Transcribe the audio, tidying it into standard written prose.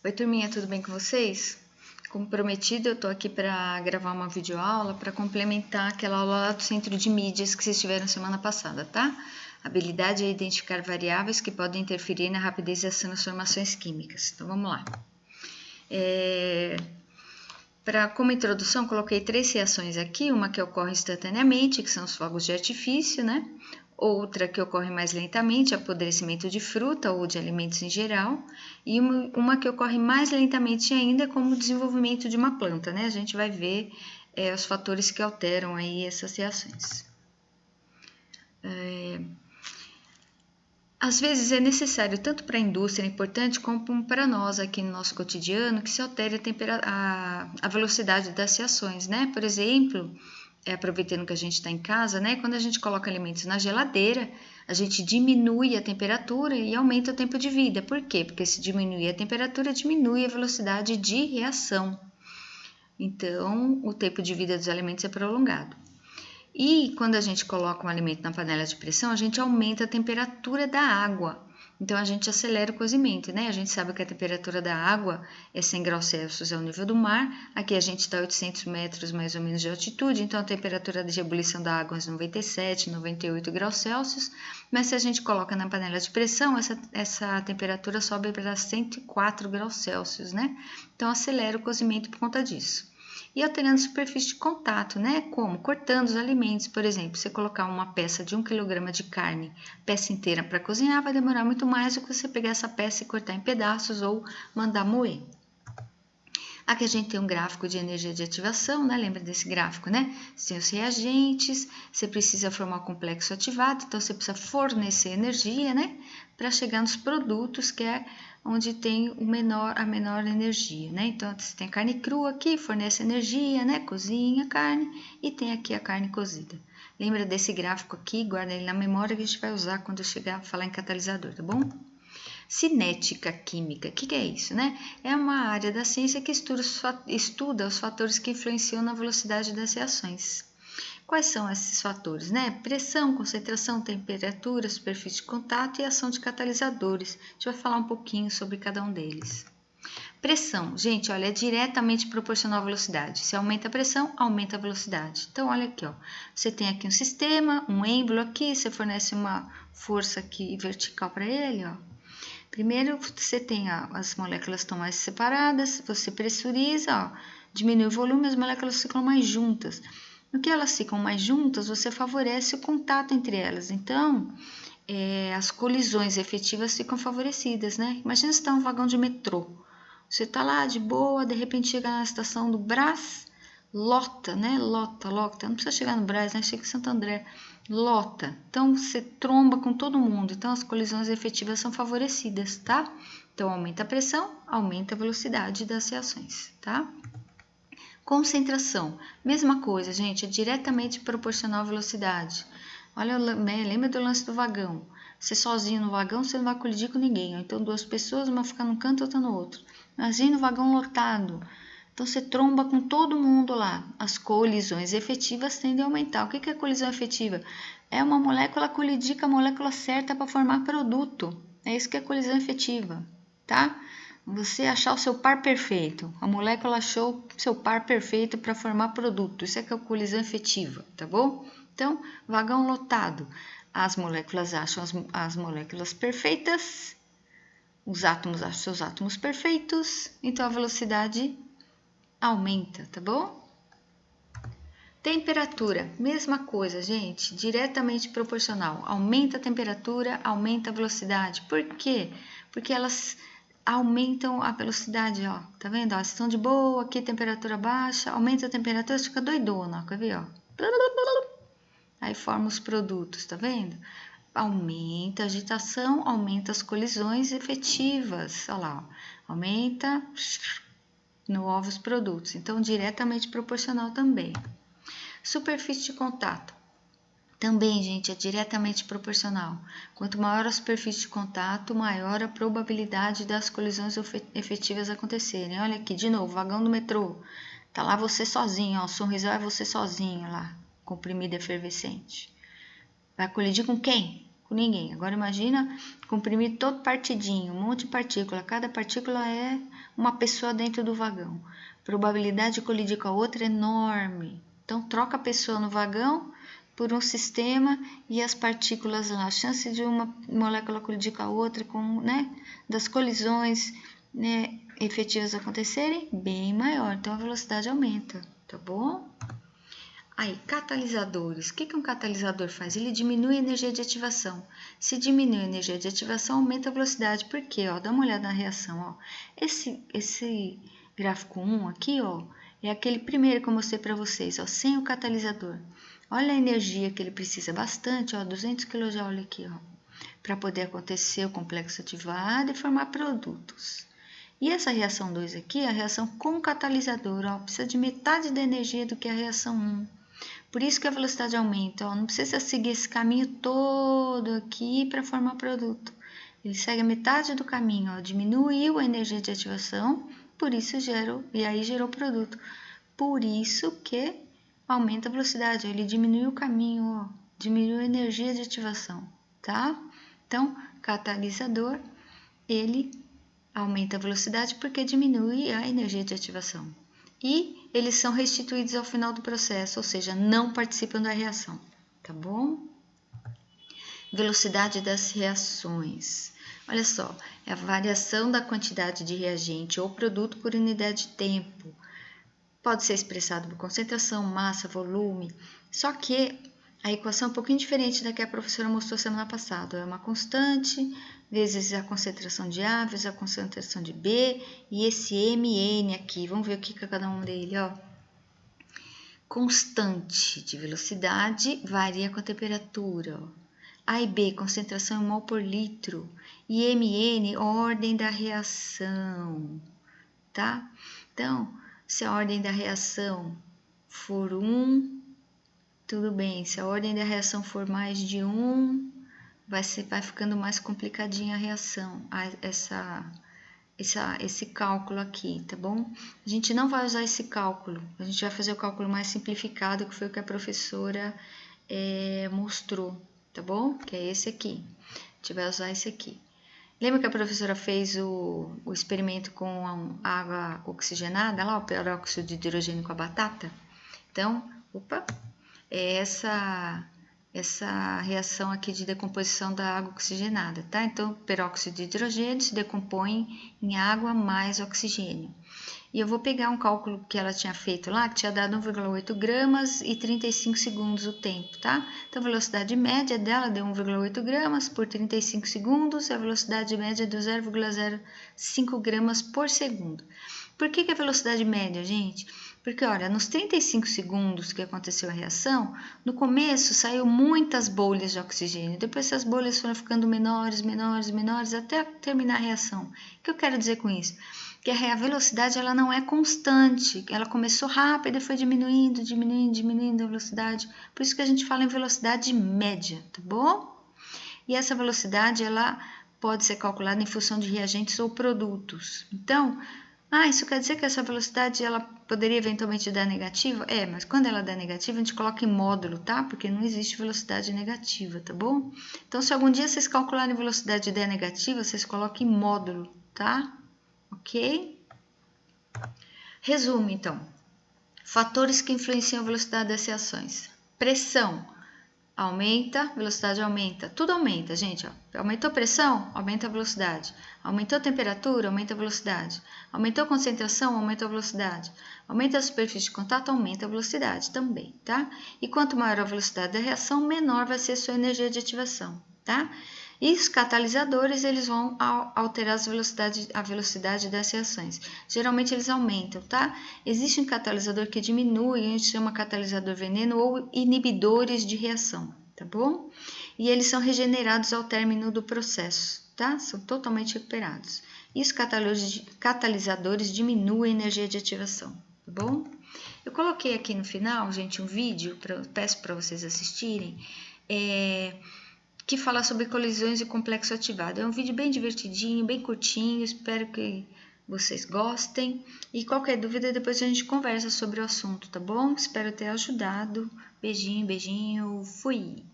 Oi, turminha, tudo bem com vocês? Como prometido, eu tô aqui para gravar uma videoaula para complementar aquela aula lá do Centro de Mídias que vocês tiveram semana passada, tá? Habilidade é identificar variáveis que podem interferir na rapidez das transformações químicas. Então, vamos lá. Como introdução, coloquei 3 reações aqui, uma que ocorre instantaneamente, que são os fogos de artifício, né? Outra que ocorre mais lentamente, apodrecimento de fruta ou de alimentos em geral, e uma que ocorre mais lentamente ainda, como o desenvolvimento de uma planta, né? A gente vai ver os fatores que alteram aí essas reações. Às vezes é necessário, tanto para a indústria, é importante, como para nós aqui no nosso cotidiano, que se altere a velocidade das reações, né? Por exemplo, aproveitando que a gente está em casa, né? Quando a gente coloca alimentos na geladeira, a gente diminui a temperatura e aumenta o tempo de vida. Por quê? Porque se diminuir a temperatura, diminui a velocidade de reação. Então, o tempo de vida dos alimentos é prolongado. E quando a gente coloca um alimento na panela de pressão, a gente aumenta a temperatura da água. Então, a gente acelera o cozimento, né? A gente sabe que a temperatura da água é 100 graus Celsius, é o nível do mar. Aqui a gente está a 800 metros mais ou menos de altitude, então a temperatura de ebulição da água é 97, 98 graus Celsius. Mas se a gente coloca na panela de pressão, essa temperatura sobe para 104 graus Celsius, né? Então, acelera o cozimento por conta disso. E alterando a superfície de contato, né? Como? Cortando os alimentos, por exemplo, você colocar uma peça de 1 kg de carne, peça inteira para cozinhar, vai demorar muito mais do que você pegar essa peça e cortar em pedaços ou mandar moer. Aqui a gente tem um gráfico de energia de ativação, né? Lembra desse gráfico, né? Você tem os reagentes, você precisa formar o complexo ativado, então você precisa fornecer energia, né? Para chegar nos produtos, que é onde tem a menor energia, né? Então, você tem a carne crua aqui, fornece energia, né? Cozinha a carne e tem aqui a carne cozida. Lembra desse gráfico aqui, guarda ele na memória que a gente vai usar quando eu chegar a falar em catalisador, tá bom? Cinética química, o que é isso, né? É uma área da ciência que estuda os fatores que influenciam na velocidade das reações. Quais são esses fatores, né? Pressão, concentração, temperatura, superfície de contato e ação de catalisadores. A gente vai falar um pouquinho sobre cada um deles. Pressão, gente, olha, é diretamente proporcional à velocidade. Se aumenta a pressão, aumenta a velocidade. Então, olha aqui, ó. Você tem aqui um sistema, um êmbolo aqui, você fornece uma força aqui vertical para ele, ó. Primeiro, você tem as moléculas estão mais separadas, você pressuriza, ó, diminui o volume, as moléculas ficam mais juntas. No que elas ficam mais juntas, você favorece o contato entre elas. Então, as colisões efetivas ficam favorecidas, né? Imagina você está um vagão de metrô. Você está lá de boa, de repente chega na estação do Brás, lota, né? Lota. Não precisa chegar no Brás, né? Chega em Santo André, lota. Então, você tromba com todo mundo. Então, as colisões efetivas são favorecidas, tá? Então, aumenta a pressão, aumenta a velocidade das reações, tá? Concentração, mesma coisa, gente, é diretamente proporcional à velocidade. Olha, né, lembra do lance do vagão? Você sozinho no vagão, você não vai colidir com ninguém. Então, 2 pessoas, uma fica num canto, outra no outro. Imagina o vagão lotado. Então, você tromba com todo mundo lá. As colisões efetivas tendem a aumentar. O que é colisão efetiva? É uma molécula colidir com a molécula certa para formar produto. É isso que é colisão efetiva, tá? Você achar o seu par perfeito. A molécula achou o seu par perfeito para formar produto. Isso é que é a colisão efetiva, tá bom? Então, vagão lotado. As moléculas acham as moléculas perfeitas, os átomos acham seus átomos perfeitos, então a velocidade aumenta, tá bom? Temperatura, mesma coisa, gente, diretamente proporcional. Aumenta a temperatura, aumenta a velocidade. Por quê? Porque elas aumentam a velocidade, ó. Tá vendo? Ó, estão de boa, aqui temperatura baixa, aumenta a temperatura, fica doidona, ó. Quer ver, ó? Aí forma os produtos, tá vendo? Aumenta a agitação, aumenta as colisões efetivas, olha lá, ó. Aumenta no ovo os produtos, então diretamente proporcional também. Superfície de contato. Também, gente, é diretamente proporcional. Quanto maior a superfície de contato, maior a probabilidade das colisões efetivas acontecerem. Olha aqui, de novo, vagão do metrô. Tá lá você sozinho, ó, o sorrisal é você sozinho lá, comprimido efervescente. Vai colidir com quem? com ninguém. Agora imagina comprimir todo partidinho, um monte de partícula. Cada partícula é uma pessoa dentro do vagão. A probabilidade de colidir com a outra é enorme. Então troca a pessoa no vagão por um sistema e as partículas lá. A chance de uma molécula colidir com a outra, das colisões, efetivas acontecerem, bem maior. Então a velocidade aumenta, tá bom? Aí, catalisadores. O que um catalisador faz? Ele diminui a energia de ativação. Se diminui a energia de ativação, aumenta a velocidade. Por quê? Dá uma olhada na reação. Esse gráfico 1 aqui, é aquele primeiro que eu mostrei para vocês, sem o catalisador. Olha a energia que ele precisa, bastante, 200 kJ aqui, para poder acontecer o complexo ativado e formar produtos. E essa reação 2 aqui, a reação com catalisador, precisa de metade da energia do que a reação 1. Por isso que a velocidade aumenta, não precisa seguir esse caminho todo aqui para formar produto. Ele segue a metade do caminho, diminuiu a energia de ativação, por isso gerou produto. Por isso que aumenta a velocidade, ele diminui o caminho, diminui a energia de ativação, tá? Então, catalisador, ele aumenta a velocidade porque diminui a energia de ativação. E eles são restituídos ao final do processo, ou seja, não participam da reação, tá bom? Velocidade das reações. Olha só, é a variação da quantidade de reagente ou produto por unidade de tempo. Pode ser expressado por concentração, massa, volume, só que a equação é um pouquinho diferente da que a professora mostrou semana passada. É uma constante, vezes a concentração de A, vezes a concentração de B, e esse MN aqui. Vamos ver o que é cada um dele, Constante de velocidade varia com a temperatura, A e B, concentração em mol por litro, e MN, ordem da reação, tá? Então, se a ordem da reação for 1, tudo bem, se a ordem da reação for mais de 1, vai ficando mais complicadinha a reação, esse cálculo aqui, tá bom? A gente não vai usar esse cálculo, a gente vai fazer o cálculo mais simplificado, que foi o que a professora mostrou, tá bom? Que é esse aqui, a gente vai usar esse aqui. Lembra que a professora fez o experimento com a água oxigenada, lá, o peróxido de hidrogênio com a batata? Então, é essa reação aqui de decomposição da água oxigenada, tá? Então, peróxido de hidrogênio se decompõe em água mais oxigênio. E eu vou pegar um cálculo que ela tinha feito lá, que tinha dado 1,8 gramas e 35 segundos o tempo, tá? Então, a velocidade média dela deu 1,8 gramas por 35 segundos, e a velocidade média deu 0,05 gramas por segundo. Por que a velocidade média, gente? Porque, olha, nos 35 segundos que aconteceu a reação, no começo saiu muitas bolhas de oxigênio, depois essas bolhas foram ficando menores, até terminar a reação. O que eu quero dizer com isso? Que a velocidade ela não é constante, ela começou rápida e foi diminuindo a velocidade, por isso que a gente fala em velocidade média, tá bom? E essa velocidade ela pode ser calculada em função de reagentes ou produtos. Então, isso quer dizer que essa velocidade ela poderia eventualmente dar negativa? Mas quando ela dá negativa, a gente coloca em módulo, tá? Porque não existe velocidade negativa, tá bom? Então, se algum dia vocês calcularem velocidade e der negativa, vocês colocam em módulo, tá? Ok? Resumo, então. Fatores que influenciam a velocidade das reações. Pressão. Aumenta, velocidade aumenta. Tudo aumenta, gente. Aumentou a pressão, aumenta a velocidade. Aumentou a temperatura, aumenta a velocidade. Aumentou a concentração, aumenta a velocidade. Aumenta a superfície de contato, aumenta a velocidade também, tá? E quanto maior a velocidade da reação, menor vai ser a sua energia de ativação, tá? E os catalisadores, eles vão alterar a velocidade das reações. Geralmente eles aumentam, tá? Existe um catalisador que diminui, a gente chama catalisador veneno ou inibidores de reação, tá bom? E eles são regenerados ao término do processo, tá? São totalmente recuperados. E os catalisadores diminuem a energia de ativação, tá bom? Eu coloquei aqui no final, gente, um vídeo, peço para vocês assistirem, que fala sobre colisões e complexo ativado. É um vídeo bem divertidinho, bem curtinho, espero que vocês gostem. E qualquer dúvida, depois a gente conversa sobre o assunto, tá bom? Espero ter ajudado. Beijinho, fui!